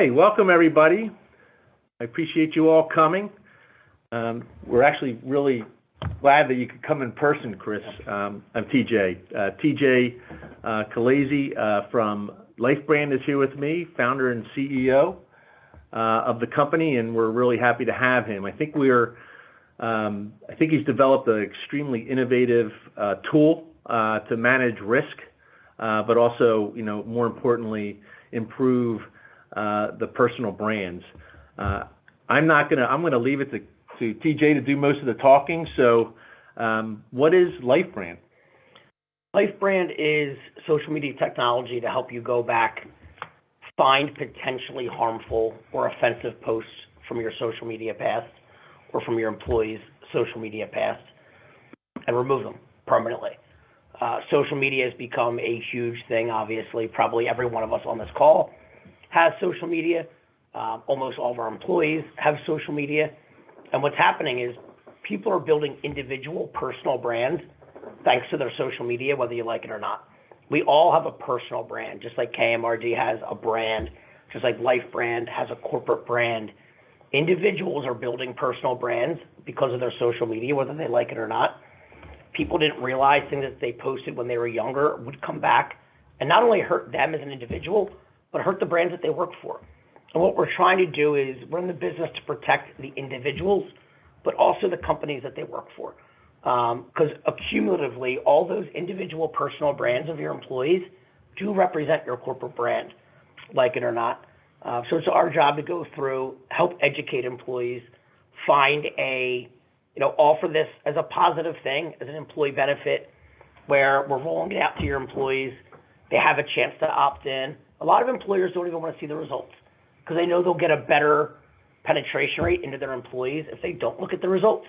Hey, welcome everybody. I appreciate you all coming. We're actually really glad that you could come in person, Chris. I'm TJ Colaiezzi from LifeBrand is here with me, founder and CEO of the company, and we're really happy to have him. I think he's developed an extremely innovative tool to manage risk, but also, more importantly, improve the personal brands. I'm going to leave it to TJ to do most of the talking. So what is LifeBrand? LifeBrand is social media technology to help you go back, find potentially harmful or offensive posts from your social media past or from your employees' social media past and remove them permanently. Social media has become a huge thing, obviously. Probably every one of us on this call has social media. Almost all of our employees have social media. And what's happening is people are building individual personal brands thanks to their social media, whether you like it or not. We all have a personal brand, just like KMRD has a brand, just like LifeBrand has a corporate brand. Individuals are building personal brands because of their social media, whether they like it or not. People didn't realize things that they posted when they were younger would come back and not only hurt them as an individual, but hurt the brands that they work for. And what we're trying to do is we're in the business to protect the individuals, but also the companies that they work for. Because accumulatively, all those individual personal brands of your employees do represent your corporate brand, like it or not. So it's our job to go through, help educate employees, find offer this as a positive thing, as an employee benefit, where we're rolling it out to your employees. They have a chance to opt in. A lot of employers don't even want to see the results because they know they'll get a better penetration rate into their employees if they don't look at the results.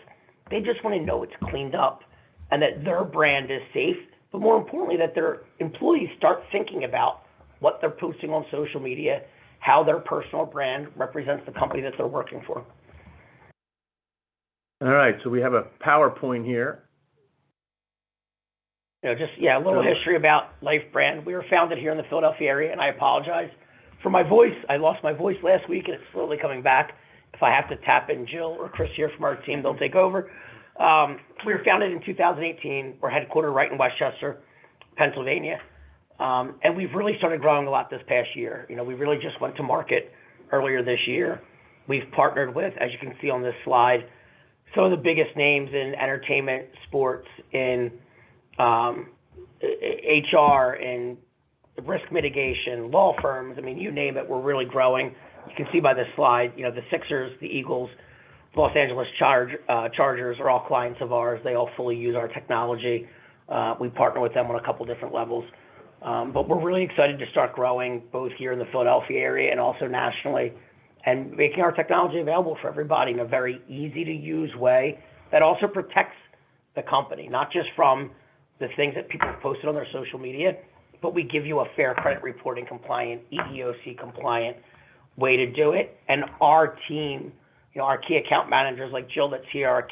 They just want to know it's cleaned up and that their brand is safe, but more importantly, that their employees start thinking about what they're posting on social media, how their personal brand represents the company that they're working for. All right, so we have a PowerPoint here. A little history about LifeBrand. We were founded here in the Philadelphia area, and I apologize for my voice. I lost my voice last week, and it's slowly coming back. If I have to tap in Jill or Chris here from our team, they'll take over. We were founded in 2018. We're headquartered right in Westchester, Pennsylvania, and we've really started growing a lot this past year. We really just went to market earlier this year. We've partnered with, as you can see on this slide, some of the biggest names in entertainment, sports, in HR, and risk mitigation, law firms. I mean, you name it, we're really growing. You can see by this slide, the Sixers, the Eagles, Los Angeles Chargers are all clients of ours. They all fully use our technology. We partner with them on a couple different levels. But we're really excited to start growing both here in the Philadelphia area and also nationally, and making our technology available for everybody in a very easy to use way that also protects the company, not just from the things that people have posted on their social media, but we give you a fair credit reporting compliant, EEOC compliant way to do it. And our team, our key account managers like Jill that's here, our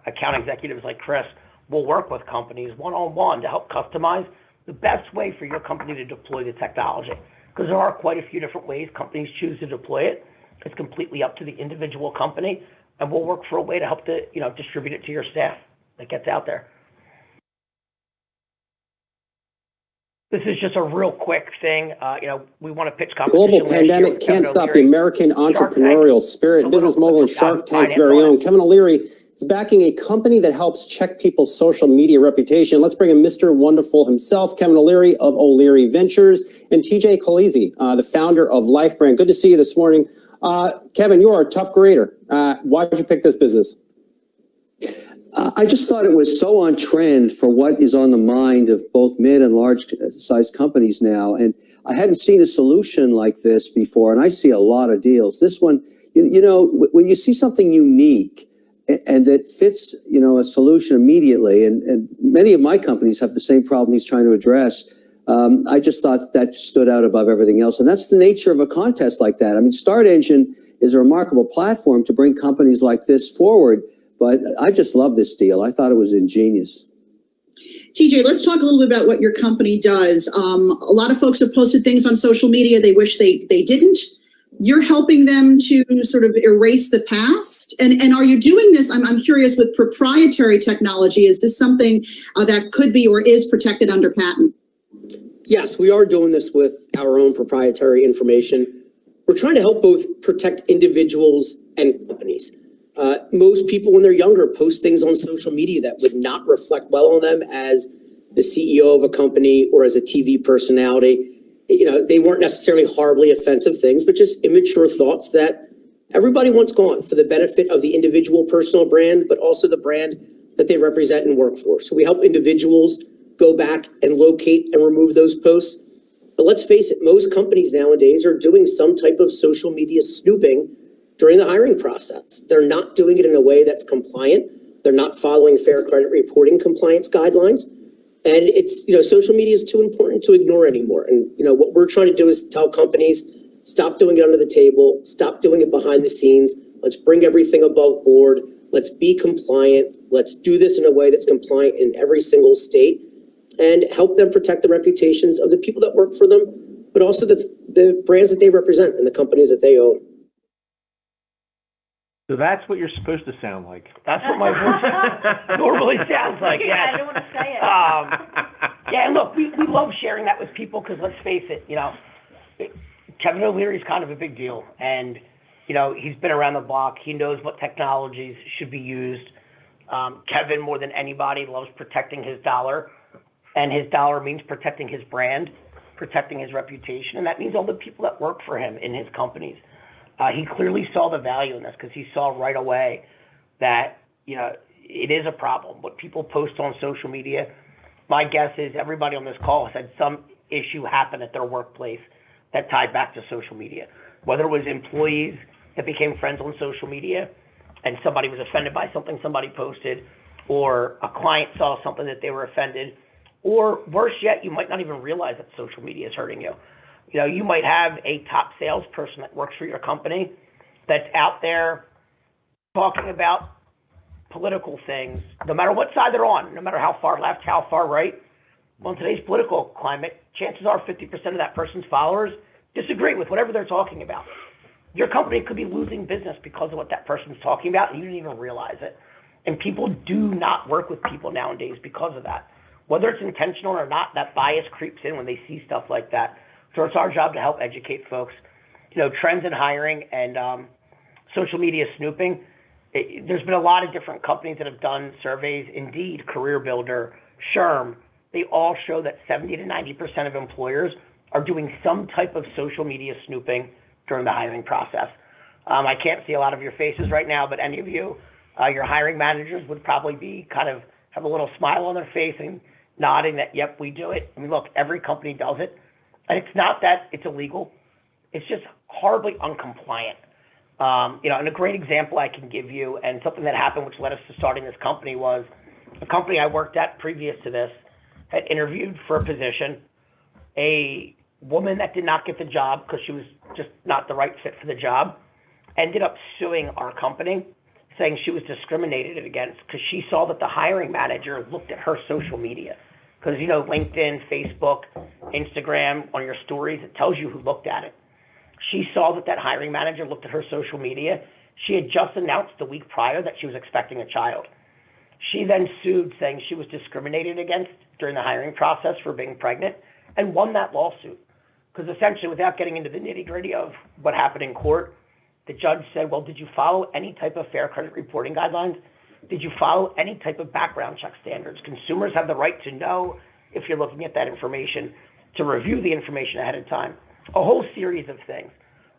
account executives like Chris, will work with companies one-on-one to help customize the best way for your company to deploy the technology. Because there are quite a few different ways companies choose to deploy it. It's completely up to the individual company, and we'll work for a way to help to, distribute it to your staff that gets out there. This is just a real quick thing. We want to pitch competition. Global pandemic can't stop the American entrepreneurial spirit. Business mogul and Shark Tank's very own Kevin O'Leary is backing a company that helps check people's social media reputation. Let's bring in Mr. Wonderful himself, Kevin O'Leary of O'Leary Ventures, and TJ Colaiezzi, the founder of LifeBrand. Good to see you this morning. Kevin, you are a tough grader. Why did you pick this business? I just thought it was so on trend for what is on the mind of both mid and large sized companies now. And I hadn't seen a solution like this before, and I see a lot of deals. This one, when you see something unique and that fits, a solution immediately, and many of my companies have the same problem he's trying to address, I just thought that stood out above everything else. And that's the nature of a contest like that. I mean, Start Engine is a remarkable platform to bring companies like this forward. But I just love this deal. I thought it was ingenious. TJ, let's talk a little bit about what your company does. A lot of folks have posted things on social media they wish they didn't. you're helping them to sort of erase the past. And are you doing this, I'm curious, with proprietary technology? Is this something that could be or is protected under patent? Yes, we are doing this with our own proprietary information. We're trying to help both protect individuals and companies. Most people, when they're younger, post things on social media that would not reflect well on them as the CEO of a company or as a TV personality. You know, they weren't necessarily horribly offensive things, but just immature thoughts that everybody wants gone for the benefit of the individual personal brand, but also the brand that they represent and work for. So we help individuals go back and locate and remove those posts. But let's face it, most companies nowadays are doing some type of social media snooping during the hiring process. They're not doing it in a way that's compliant. They're not following fair credit reporting compliance guidelines. And it's, you know, social media is too important to ignore anymore. And, you know, what we're trying to do is tell companies, stop doing it under the table, stop doing it behind the scenes. Let's bring everything above board. Let's be compliant. Let's do this in a way that's compliant in every single state and help them protect the reputations of the people that work for them, but also the brands that they represent and the companies that they own. So that's what you're supposed to sound like. That's what my voice normally sounds like, yes. I don't want to say it. Yeah, and look, we love sharing that with people because let's face it, you know, Kevin O'Leary's kind of a big deal. And, you know, he's been around the block. He knows what technologies should be used. Kevin, more than anybody, loves protecting his dollar. And his dollar means protecting his brand, protecting his reputation. And that means all the people that work for him in his companies. He clearly saw the value in this because he saw right away that, you know, it is a problem. What people post on social media, my guess is everybody on this call has had some issue happen at their workplace that tied back to social media. Whether it was employees that became friends on social media and somebody was offended by something somebody posted, or a client saw something that they were offended, or worse yet, you might not even realize that social media is hurting you. You know, you might have a top salesperson that works for your company that's out there talking about political things, no matter what side they're on, no matter how far left, how far right. Well, in today's political climate, chances are 50% of that person's followers disagree with whatever they're talking about. Your company could be losing business because of what that person's talking about, and you didn't even realize it. And people do not work with people nowadays because of that. Whether it's intentional or not, that bias creeps in when they see stuff like that. So it's our job to help educate folks. You know, trends in hiring and social media snooping. There's been a lot of different companies that have done surveys. Indeed, Career Builder, SHRM, they all show that 70 to 90% of employers are doing some type of social media snooping during the hiring process. I can't see a lot of your faces right now, but any of you, your hiring managers would probably be kind of have a little smile on their face and nodding that, yep, we do it. I mean, look, every company does it. And it's not that it's illegal. It's just horribly uncompliant. You know, and a great example I can give you, and something that happened which led us to starting this company, was a company I worked at previous to this had interviewed for a position. A woman that did not get the job because she was just not the right fit for the job ended up suing our company, saying she was discriminated against because she saw that the hiring manager looked at her social media. Because, you know, LinkedIn, Facebook, Instagram, on your stories, it tells you who looked at it. She saw that that hiring manager looked at her social media. She had just announced the week prior that she was expecting a child. She then sued, saying she was discriminated against during the hiring process for being pregnant, and won that lawsuit. Because essentially, without getting into the nitty-gritty of what happened in court, the judge said, well, did you follow any type of fair credit reporting guidelines? Did you follow any type of background check standards? Consumers have the right to know if you're looking at that information, to review the information ahead of time. A whole series of things.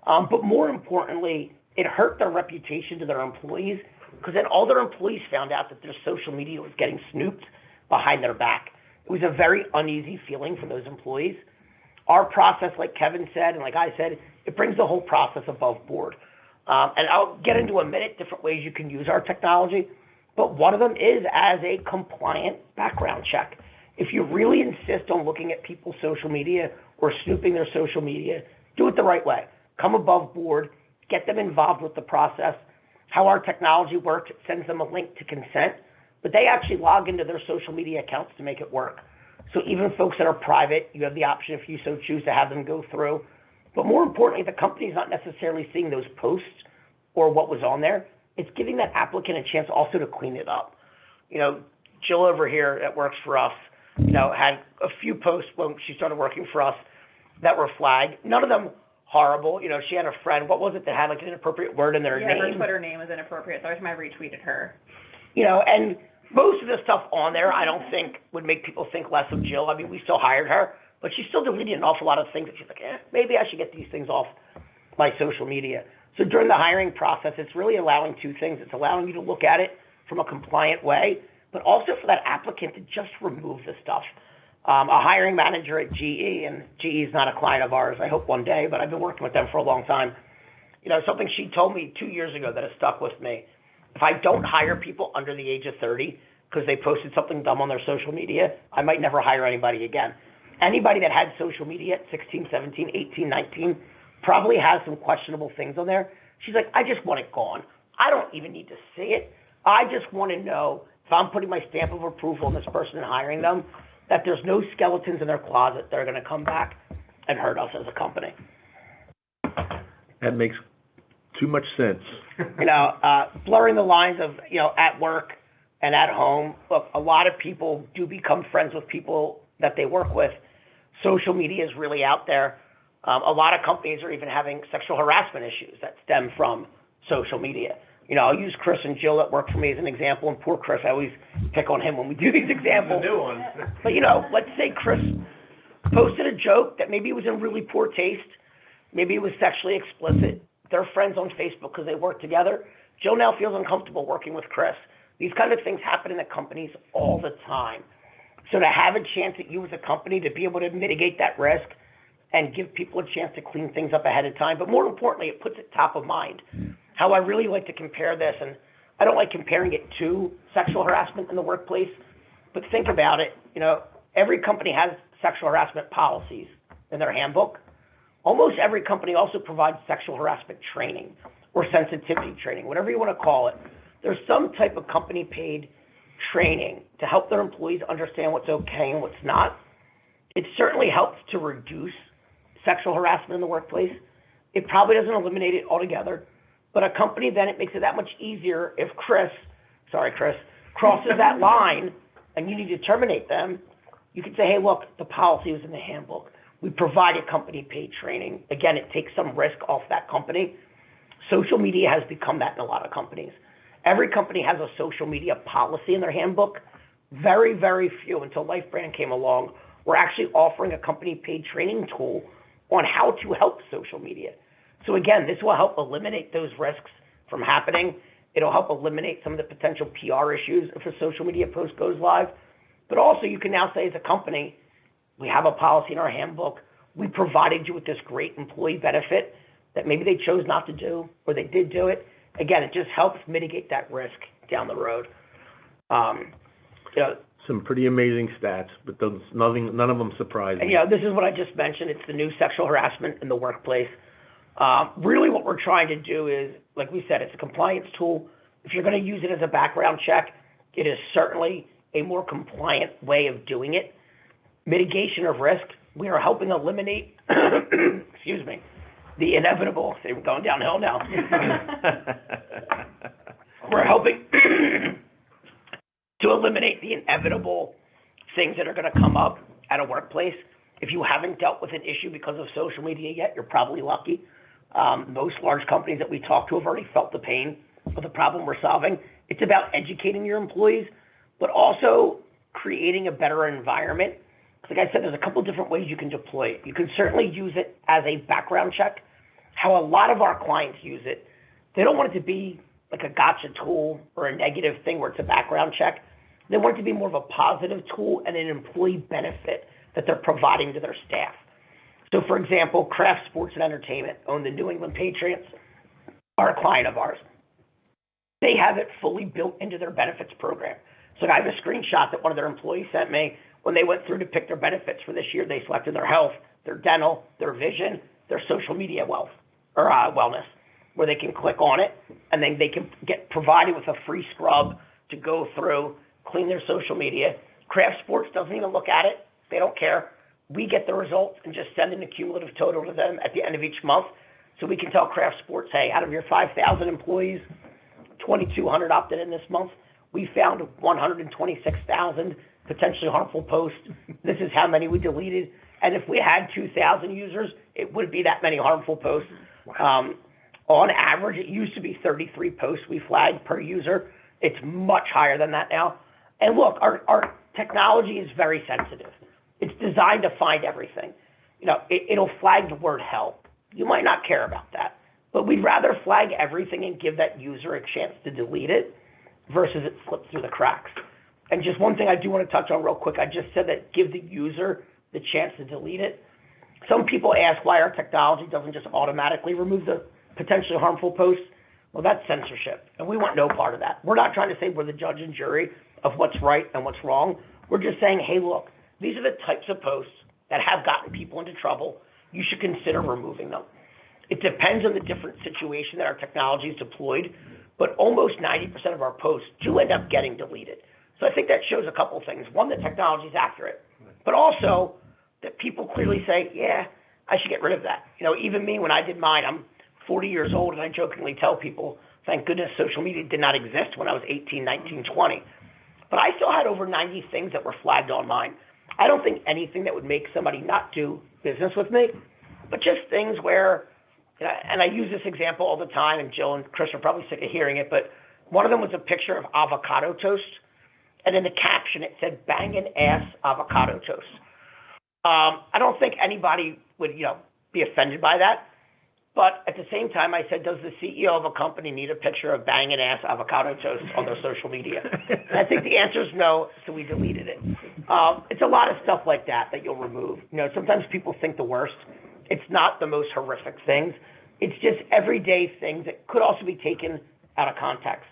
But more importantly, it hurt their reputation to their employees, because then all their employees found out that their social media was getting snooped behind their back. It was a very uneasy feeling for those employees. Our process, like Kevin said, and like I said, it brings the whole process above board. And I'll get into a minute different ways you can use our technology. But one of them is as a compliant background check. If you really insist on looking at people's social media or snooping their social media, do it the right way. Come above board, get them involved with the process. How our technology works, it sends them a link to consent, but they actually log into their social media accounts to make it work. So even folks that are private, you have the option, if you so choose, to have them go through. But more importantly, the company's not necessarily seeing those posts or what was on there. It's giving that applicant a chance also to clean it up. You know, Jill over here that works for us, you know, had a few posts when she started working for us that were flagged. None of them horrible. You know, she had a friend, what was it, that had like an inappropriate word in their name? Yeah, her Twitter name was inappropriate, so I retweeted her. You know, and most of the stuff on there I don't think would make people think less of Jill. I mean, we still hired her, but she still deleted an awful lot of things that she's like, maybe I should get these things off my social media. So during the hiring process, it's really allowing two things. It's allowing you to look at it from a compliant way, but also for that applicant to just remove the stuff. A hiring manager at GE, and GE is not a client of ours, I hope one day, but I've been working with them for a long time. You know, something she told me 2 years ago that has stuck with me. If I don't hire people under the age of 30 because they posted something dumb on their social media, I might never hire anybody again. Anybody that had social media at 16, 17, 18, 19 probably has some questionable things on there. She's like, I just want it gone. I don't even need to see it. I just want to know if I'm putting my stamp of approval on this person and hiring them, that there's no skeletons in their closet that are going to come back and hurt us as a company. That makes too much sense. You know, blurring the lines of, you know, at work and at home. Look, a lot of people do become friends with people that they work with. Social media is really out there. A lot of companies are even having sexual harassment issues that stem from social media. You know, I'll use Chris and Jill that work for me as an example, and poor Chris, I always pick on him when we do these examples. The new one. But, you know, let's say Chris posted a joke that maybe was in really poor taste, maybe it was sexually explicit. They're friends on Facebook because they work together. Jill now feels uncomfortable working with Chris. These kind of things happen in the companies all the time. So to have a chance at you as a company to be able to mitigate that risk and give people a chance to clean things up ahead of time, but more importantly, it puts it top of mind. How I really like to compare this, and I don't like comparing it to sexual harassment in the workplace, but think about it. You know, every company has sexual harassment policies in their handbook. Almost every company also provides sexual harassment training or sensitivity training, whatever you want to call it. There's some type of company-paid training to help their employees understand what's okay and what's not. It certainly helps to reduce sexual harassment in the workplace. It probably doesn't eliminate it altogether, but a company then, it makes it that much easier if Chris, crosses that line and you need to terminate them. You can say, hey, look, the policy was in the handbook. We provided company-paid training. Again, it takes some risk off that company. Social media has become that in a lot of companies. Every company has a social media policy in their handbook. Very, very few, until LifeBrand came along, were actually offering a company-paid training tool on how to help social media. So again, this will help eliminate those risks from happening. It'll help eliminate some of the potential PR issues if a social media post goes live. But also you can now say as a company, we have a policy in our handbook. We provided you with this great employee benefit that maybe they chose not to do or they did do it. Again, it just helps mitigate that risk down the road. You know, Some pretty amazing stats, but none of them surprise me. and, you know, this is what I just mentioned. It's the new sexual harassment in the workplace. Really what we're trying to do is, like we said, it's a compliance tool. If you're going to use it as a background check, it is certainly a more compliant way of doing it. Mitigation of risk, we are helping eliminate, excuse me, the inevitable, see, we're going downhill now. We're helping to eliminate the inevitable things that are going to come up at a workplace. If you haven't dealt with an issue because of social media yet, you're probably lucky. Most large companies that we talk to have already felt the pain of the problem we're solving. It's about educating your employees, but also creating a better environment. Like I said, there's a couple different ways you can deploy it. You can certainly use it as a background check. How a lot of our clients use it, they don't want it to be like a gotcha tool or a negative thing where it's a background check. They want it to be more of a positive tool and an employee benefit that they're providing to their staff. So for example, Kraft Sports and Entertainment, own the New England Patriots, are a client of ours. They have it fully built into their benefits program. So I have a screenshot that one of their employees sent me. When they went through to pick their benefits for this year, they selected their health, their dental, their vision, their social media wellness, where they can click on it and then they can get provided with a free scrub to go through, clean their social media. Kraft Sports doesn't even look at it. They don't care. we get the results and just send in a cumulative total to them at the end of each month. So we can tell Craft Sports, hey, out of your 5,000 employees, 2,200 opted in this month. We found 126,000 potentially harmful posts. This is how many we deleted. And if we had 2,000 users, it would be that many harmful posts. On average, it used to be 33 posts we flagged per user. It's much higher than that now. And look, our technology is very sensitive. It's designed to find everything. It'll flag the word hell. You might not care about that, but we'd rather flag everything and give that user a chance to delete it versus it slips through the cracks. And just one thing I do want to touch on real quick. I just said that give the user the chance to delete it. Some people ask why our technology doesn't just automatically remove the potentially harmful posts. Well, that's censorship, and we want no part of that. We're not trying to say we're the judge and jury of what's right and what's wrong. We're just saying, hey, look, these are the types of posts that have gotten people into trouble. You should consider removing them. It depends on the different situation that our technology is deployed, but almost 90% of our posts do end up getting deleted. So I think that shows a couple things. One, the technology is accurate, but also that people clearly say, yeah, I should get rid of that. Even me, when I did mine, I'm 40 years old, and I jokingly tell people, thank goodness social media did not exist when I was 18, 19, 20. But I still had over 90 things that were flagged on mine. I don't think anything that would make somebody not do business with me, but just things where, and I use this example all the time, and Jill and Chris are probably sick of hearing it, but one of them was a picture of avocado toast, and in the caption it said, bangin' ass avocado toast. I don't think anybody would, be offended by that. But at the same time, I said, does the CEO of a company need a picture of banging ass avocado toast on their social media? And I think the answer is no, so we deleted it. It's a lot of stuff like that you'll remove. Sometimes people think the worst. It's not the most horrific things. It's just everyday things that could also be taken out of context.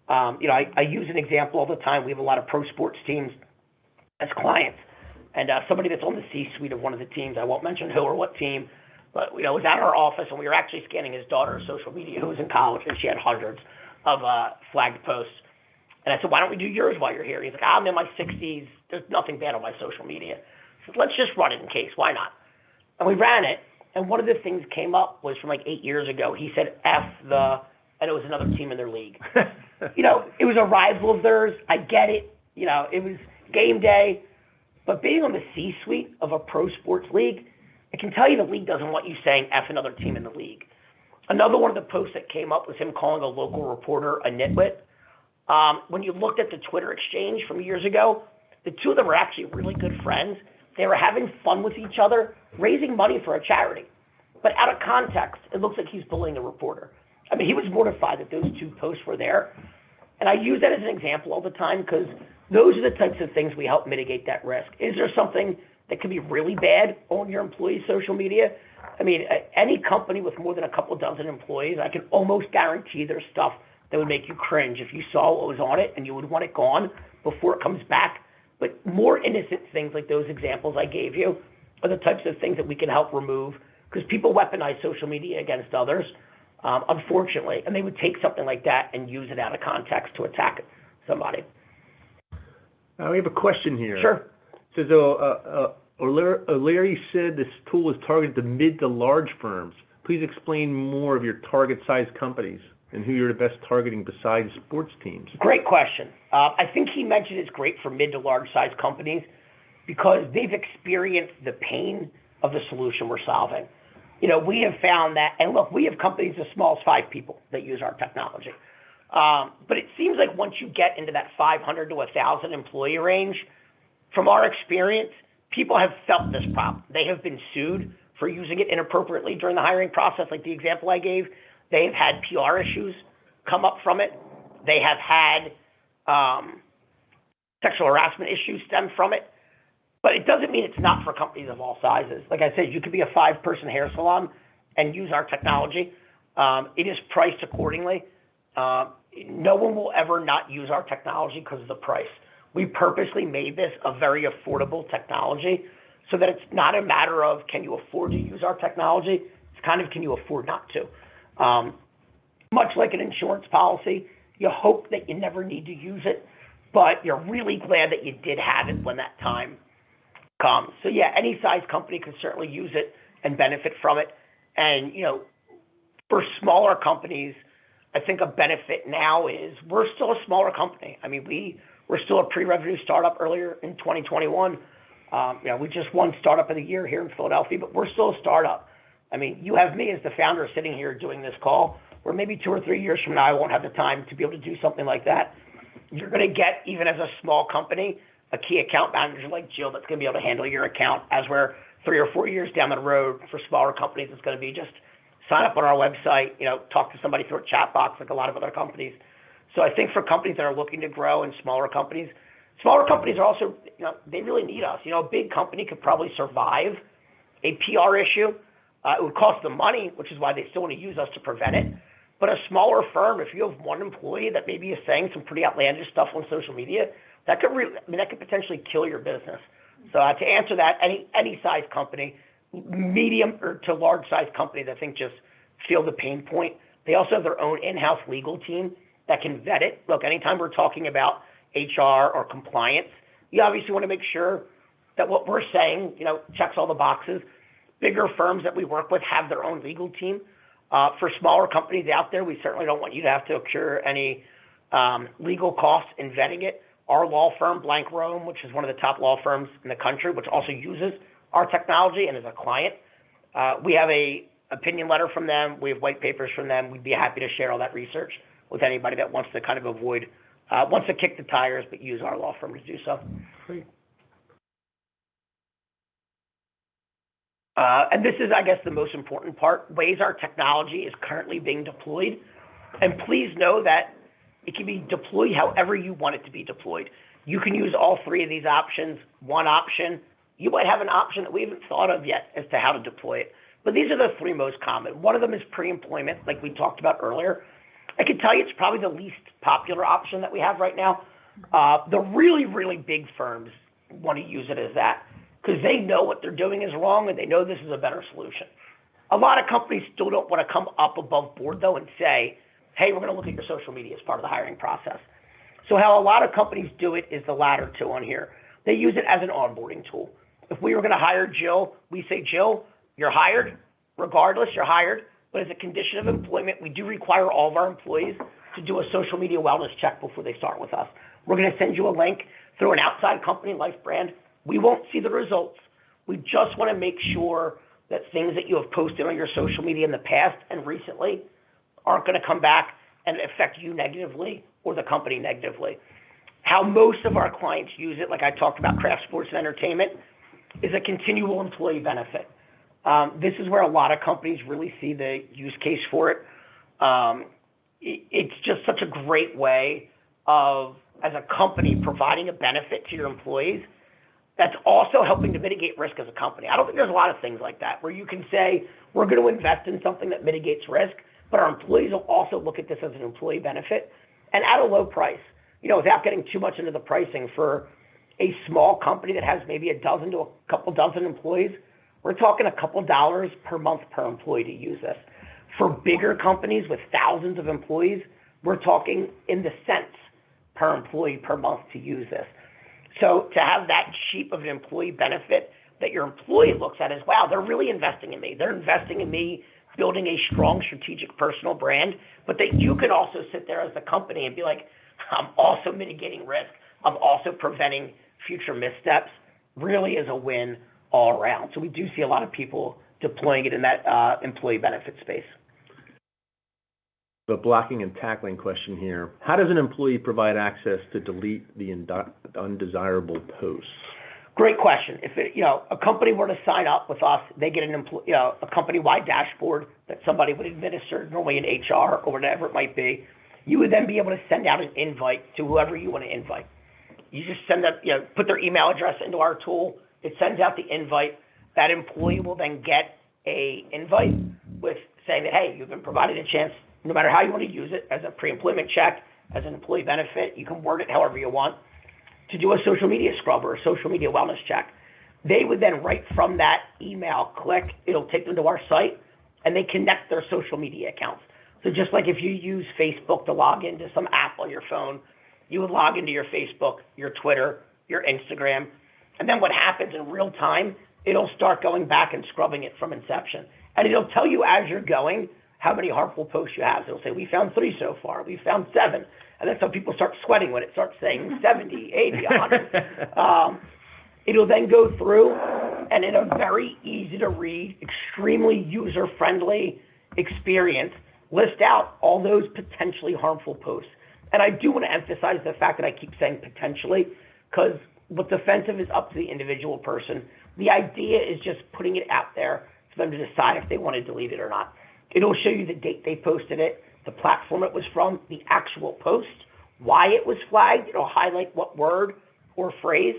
I use an example all the time. We have a lot of pro sports teams as clients. And somebody that's on the C-suite of one of the teams, I won't mention who or what team, but was at our office, and we were actually scanning his daughter's social media, who was in college, and she had hundreds of flagged posts. And I said, why don't we do yours while you're here? He's like, I'm in my 60s. There's nothing bad on my social media. I said, let's just run it in case. Why not? And we ran it, and one of the things came up was from 8 years ago. He said, and it was another team in their league. It was a rival of theirs. I get it. It was game day. But being on the C-suite of a pro sports league, I can tell you the league doesn't want you saying F another team in the league. Another one of the posts that came up was him calling a local reporter a nitwit. When you looked at the Twitter exchange from years ago, the two of them were actually really good friends. They were having fun with each other, raising money for a charity. But out of context, it looks like he's bullying a reporter. I mean, he was mortified that those two posts were there. And I use that as an example all the time because those are the types of things we help mitigate that risk. Is there something that could be really bad on your employees' social media? I mean, any company with more than a couple dozen employees, I can almost guarantee there's stuff that would make you cringe if you saw what was on it and you would want it gone before it comes back. But more innocent things like those examples I gave you are the types of things that we can help remove because people weaponize social media against others, unfortunately, and they would take something like that and use it out of context to attack somebody. We have a question here. Sure. It says, O'Leary said this tool is targeted to mid to large firms. Please explain more of your target size companies and who you're the best targeting besides sports teams. Great question. I think he mentioned it's great for mid to large size companies because they've experienced the pain of the solution we're solving. We have found that, and look, we have companies as small as 5 people that use our technology. But it seems like once you get into that 500 to 1,000 employee range, from our experience, people have felt this problem. They have been sued for using it inappropriately during the hiring process, like the example I gave. They've had PR issues come up from it. They have had sexual harassment issues stem from it. But it doesn't mean it's not for companies of all sizes. Like I said, you could be a 5-person hair salon and use our technology. It is priced accordingly. No one will ever not use our technology because of the price. We purposely made this a very affordable technology so that it's not a matter of can you afford to use our technology, it's kind of can you afford not to. Much like an insurance policy, you hope that you never need to use it, but you're really glad that you did have it when that time comes. So yeah, any size company can certainly use it and benefit from it. And, for smaller companies, I think a benefit now is we're still a smaller company. I mean, we're still a pre-revenue startup earlier in 2021. We just won Startup of the Year here in Philadelphia, but we're still a startup. I mean, you have me as the founder sitting here doing this call, where maybe 2 or 3 years from now, I won't have the time to be able to do something like that. You're going to get, even as a small company, a key account manager like Jill that's going to be able to handle your account, as we're 3 or 4 years down the road. For smaller companies, it's going to be just sign up on our website, talk to somebody through a chat box like a lot of other companies. So I think for companies that are looking to grow and smaller companies are also, they really need us. A big company could probably survive a PR issue. It would cost them money, which is why they still want to use us to prevent it. But a smaller firm, if you have one employee that maybe is saying some pretty outlandish stuff on social media, that could potentially kill your business. So to answer that, any size company, medium or to large size companies, I think just feel the pain point. They also have their own in-house legal team that can vet it. Look, anytime we're talking about HR or compliance, you obviously want to make sure that what we're saying, checks all the boxes. Bigger firms that we work with have their own legal team. For smaller companies out there, we certainly don't want you to have to incur any legal costs in vetting it. Our law firm, Blank Rome, which is one of the top law firms in the country, which also uses our technology and is a client, we have a opinion letter from them. We have white papers from them. We'd be happy to share all that research with anybody that wants to kind of wants to kick the tires, but use our law firm to do so. Great. And this is, I guess, the most important part. Ways our technology is currently being deployed. And please know that it can be deployed however you want it to be deployed. You can use all 3 of these options. One option, you might have an option that we haven't thought of yet as to how to deploy it. But these are the 3 most common. One of them is pre-employment, like we talked about earlier. I can tell you it's probably the least popular option that we have right now. The really, really big firms want to use it as that, because they know what they're doing is wrong and they know this is a better solution. A lot of companies still don't want to come up above board, though, and say, hey, we're going to look at your social media as part of the hiring process. So how a lot of companies do it is the latter 2 on here. They use it as an onboarding tool. If we were going to hire Jill, we say, Jill, you're hired. Regardless, you're hired. But as a condition of employment, we do require all of our employees to do a social media wellness check before they start with us. We're going to send you a link through an outside company, LifeBrand. We won't see the results. We just want to make sure that things that you have posted on your social media in the past and recently aren't going to come back and affect you negatively or the company negatively. How most of our clients use it, like I talked about craft, sports, and entertainment, is a continual employee benefit. This is where a lot of companies really see the use case for it. It's just such a great way of, as a company, providing a benefit to your employees that's also helping to mitigate risk as a company. I don't think there's a lot of things like that where you can say, we're going to invest in something that mitigates risk, but our employees will also look at this as an employee benefit and at a low price. Without getting too much into the pricing, for a small company that has maybe a dozen to a couple dozen employees, we're talking a couple dollars per month per employee to use this. For bigger companies with thousands of employees, we're talking in the cents per employee per month to use this. So to have that cheap of an employee benefit that your employee looks at as, wow, they're really investing in me. They're investing in me building a strong strategic personal brand, but that you can also sit there as a company and be like, I'm also mitigating risk. I'm also preventing future missteps, really is a win all around. So we do see a lot of people deploying it in that employee benefit space. The blocking and tackling question here. How does an employee provide access to delete the undesirable posts? Great question. If a company were to sign up with us, they get a company-wide dashboard that somebody would administer, normally in HR or whatever it might be. You would then be able to send out an invite to whoever you want to invite. You just send that, put their email address into our tool. It sends out the invite. That employee will then get a invite with saying that, hey, you've been provided a chance, no matter how you want to use it, as a pre-employment check, as an employee benefit, you can word it however you want, to do a social media scrub or a social media wellness check. They would then, right from that email, click, it'll take them to our site, and they connect their social media accounts. So just like if you use Facebook to log into some app on your phone, you would log into your Facebook, your Twitter, your Instagram. And then what happens in real time, it'll start going back and scrubbing it from inception. And it'll tell you as you're going how many harmful posts you have. So it'll say, we found 3 so far, we found 7. And then some people start sweating when it starts saying 70, 80, 100. It'll then go through and in a very easy to read, extremely user-friendly experience, list out all those potentially harmful posts. And I do want to emphasize the fact that I keep saying potentially, because what's offensive is up to the individual person. The idea is just putting it out there for them to decide if they want to delete it or not. It'll show you the date they posted it, the platform it was from, the actual post, why it was flagged. It'll highlight what word or phrase,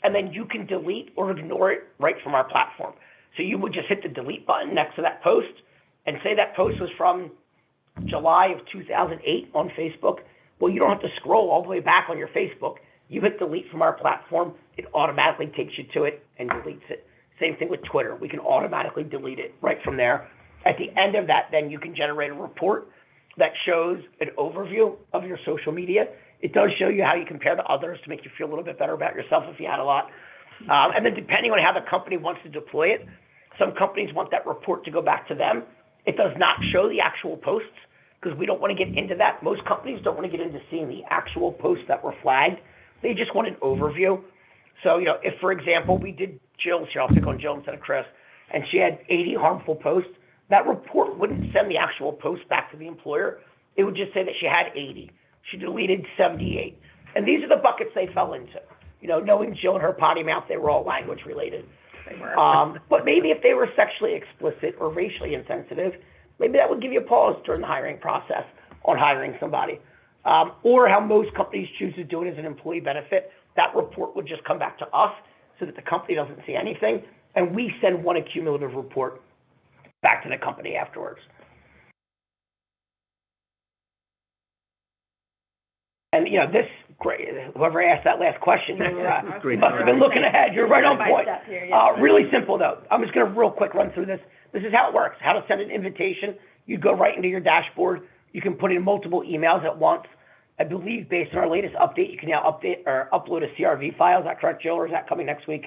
and then you can delete or ignore it right from our platform. So you would just hit the delete button next to that post and say that post was from July of 2008 on Facebook. Well, you don't have to scroll all the way back on your Facebook. You hit delete from our platform, it automatically takes you to it and deletes it. Same thing with Twitter. We can automatically delete it right from there. At the end of that, then you can generate a report that shows an overview of your social media. It does show you how you compare to others to make you feel a little bit better about yourself if you had a lot. And then depending on how the company wants to deploy it, some companies want that report to go back to them. It does not show the actual posts because we don't want to get into that. Most companies don't want to get into seeing the actual posts that were flagged. They just want an overview. So, if, for example, we did Jill's here, I'll pick on Jill instead of Chris, and she had 80 harmful posts, that report wouldn't send the actual post back to the employer. It would just say that she had 80. She deleted 78. And these are the buckets they fell into. Knowing Jill and her potty mouth, they were all language related. They were. But maybe if they were sexually explicit or racially insensitive, maybe that would give you a pause during the hiring process on hiring somebody. Or how most companies choose to do it as an employee benefit, that report would just come back to us so that the company doesn't see anything, and we send one accumulative report back to the company afterwards. And, this, great, whoever asked that last question, you must have been looking ahead. You're right on point. Really simple, though. I'm just going to real quick run through this. This is how it works, how to send an invitation. You go right into your dashboard. You can put in multiple emails at once. I believe based on our latest update, you can now update or upload a CRV file. Is that correct, Jill, or is that coming next week?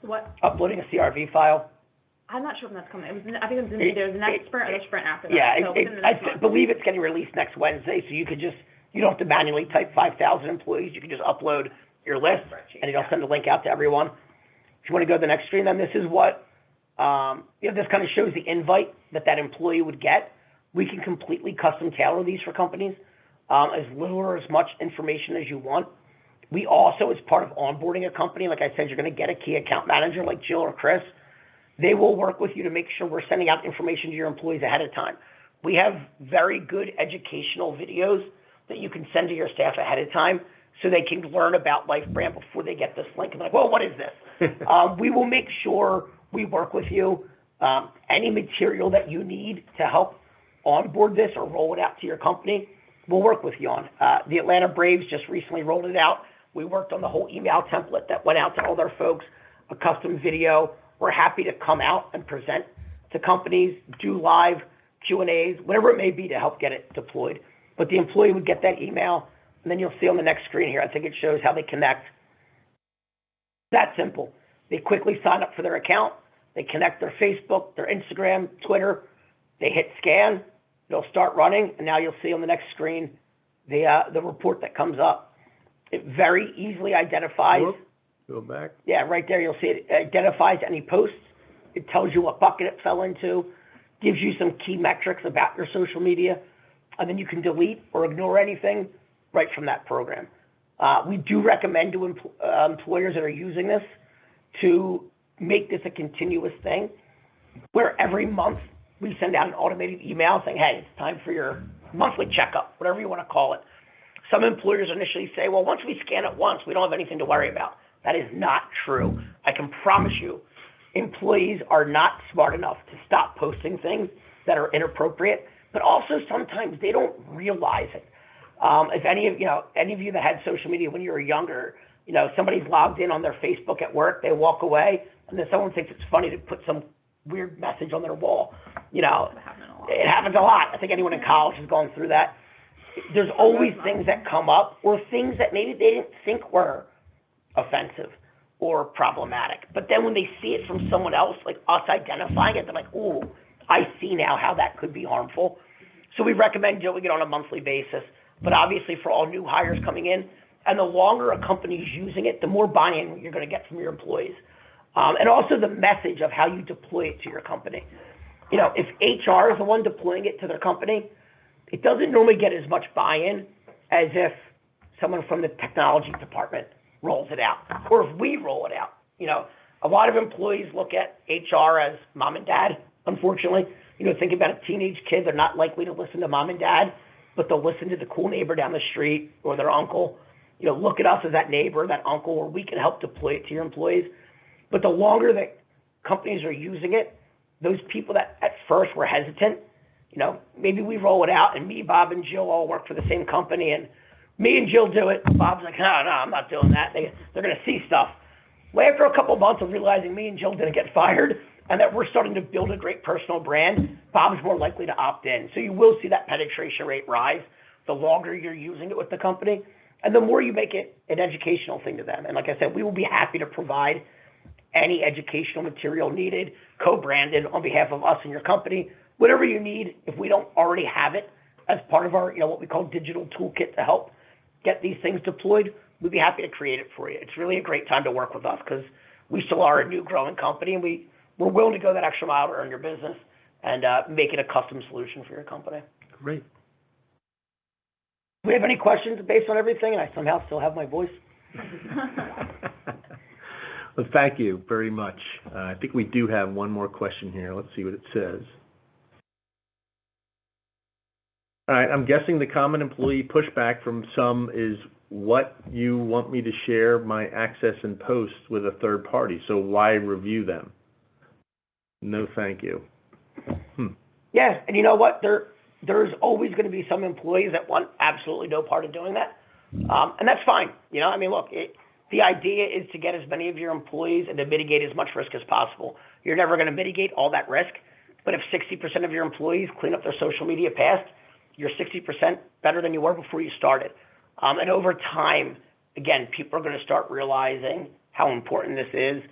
What? Uploading a CRV file. I'm not sure when that's coming. I think there's the next sprint or the sprint after that. Yeah, so within the next month. believe it's getting released next Wednesday, so you don't have to manually type 5,000 employees. You can just upload your list, and it'll send a link out to everyone. If you want to go to the next screen, then this is what, this kind of shows the invite that employee would get. We can completely custom tailor these for companies, as little or as much information as you want. We also, as part of onboarding a company, like I said, you're going to get a key account manager like Jill or Chris. They will work with you to make sure we're sending out information to your employees ahead of time. We have very good educational videos that you can send to your staff ahead of time so they can learn about LifeBrand before they get this link and be like, well, what is this? We will make sure we work with you. Any material that you need to help onboard this or roll it out to your company, we'll work with you on. The Atlanta Braves just recently rolled it out. We worked on the whole email template that went out to all their folks, a custom video. We're happy to come out and present to companies, do live Q&As, whatever it may be to help get it deployed. But the employee would get that email, and then you'll see on the next screen here, I think it shows how they connect. That simple. They quickly sign up for their account. They connect their Facebook, their Instagram, Twitter. They hit scan. It'll start running, and now you'll see on the next screen the report that comes up. It very easily identifies. Go back. Yeah, right there you'll see it identifies any posts. It tells you what bucket it fell into, gives you some key metrics about your social media, and then you can delete or ignore anything right from that program. We do recommend to employers that are using this to make this a continuous thing where every month we send out an automated email saying, hey, it's time for your monthly checkup, whatever you want to call it. Some employers initially say, well, once we scan it once, we don't have anything to worry about. That is not true. I can promise you, employees are not smart enough to stop posting things that are inappropriate, but also sometimes they don't realize it. If any of you that had social media when you were younger, somebody's logged in on their Facebook at work, they walk away, and then someone thinks it's funny to put some weird message on their wall. It happens a lot. I think anyone in college has gone through that. There's always things that come up or things that maybe they didn't think were offensive. or problematic. But then when they see it from someone else, like us identifying it, they're like, ooh, I see now how that could be harmful. So we recommend doing it on a monthly basis, but obviously for all new hires coming in, and the longer a company is using it, the more buy-in you're going to get from your employees. And also the message of how you deploy it to your company. You know, if HR is the one deploying it to their company, it doesn't normally get as much buy-in as if someone from the technology department rolls it out, or if we roll it out. You know, a lot of employees look at HR as mom and dad, unfortunately. You know, think about a teenage kid, they're not likely to listen to mom and dad, but they'll listen to the cool neighbor down the street or their uncle. You know, look at us as that neighbor, that uncle, where we can help deploy it to your employees. But the longer that companies are using it, those people that at first were hesitant, you know, maybe we roll it out and me, Bob, and Jill all work for the same company, and me and Jill do it. Bob's like, no, I'm not doing that. They're going to see stuff. Well, after a couple of months of realizing me and Jill didn't get fired and that we're starting to build a great personal brand, Bob's more likely to opt in. So you will see that penetration rate rise the longer you're using it with the company, and the more you make it an educational thing to them. And like I said, we will be happy to provide any educational material needed, co-branded on behalf of us and your company, whatever you need. If we don't already have it as part of our, you know, what we call digital toolkit to help get these things deployed, we'd be happy to create it for you. It's really a great time to work with us because we still are a new growing company, and we're willing to go that extra mile to earn your business and make it a custom solution for your company. Great. Do we have any questions based on everything, and I somehow still have my voice? Well, thank you very much. I think we do have one more question here. Let's see what it says. All right, I'm guessing the common employee pushback from some is, what you want me to share my access and posts with a third party, so why review them? No, thank you. Yeah, and you know what? There's always going to be some employees that want absolutely no part of doing that, and that's fine. You know, I mean, look, the idea is to get as many of your employees and to mitigate as much risk as possible. You're never going to mitigate all that risk, but if 60% of your employees clean up their social media past, you're 60% better than you were before you started. And over time, again, people are going to start realizing how important this is.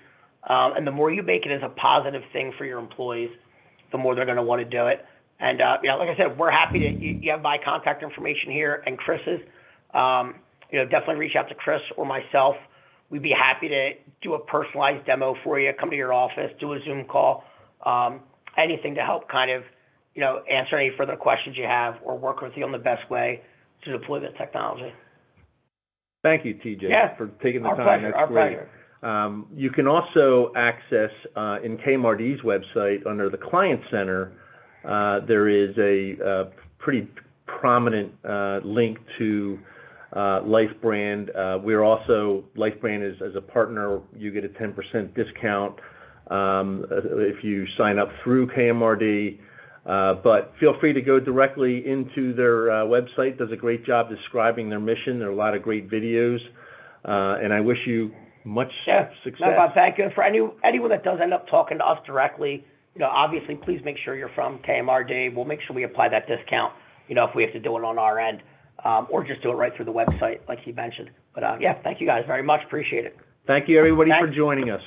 And the more you make it as a positive thing for your employees, the more they're going to want to do it. And, you know, like I said, we're happy to, you have my contact information here and Chris's. You know, definitely reach out to Chris or myself. We'd be happy to do a personalized demo for you, come to your office, do a Zoom call, anything to help kind of, you know, answer any further questions you have or work with you on the best way to deploy this technology. Thank you, TJ, for taking the Our time. pleasure, That's our great. pleasure. You can also access in KMRD's website under the Client Center, there is a pretty prominent link to LifeBrand. We're also, LifeBrand is, as a partner, you get a 10% discount if you sign up through KMRD. But feel free to go directly into their website. Does a great job describing their mission. There are a lot of great videos, and I wish you much success. No, Bob, thank you. For anyone that does end up talking to us directly, you know, obviously, please make sure you're from KMRD. We'll make sure we apply that discount, you know, if we have to do it on our end, or just do it right through the website, like he mentioned. But yeah, thank you guys very much. Appreciate it. Thank you, everybody, for joining us.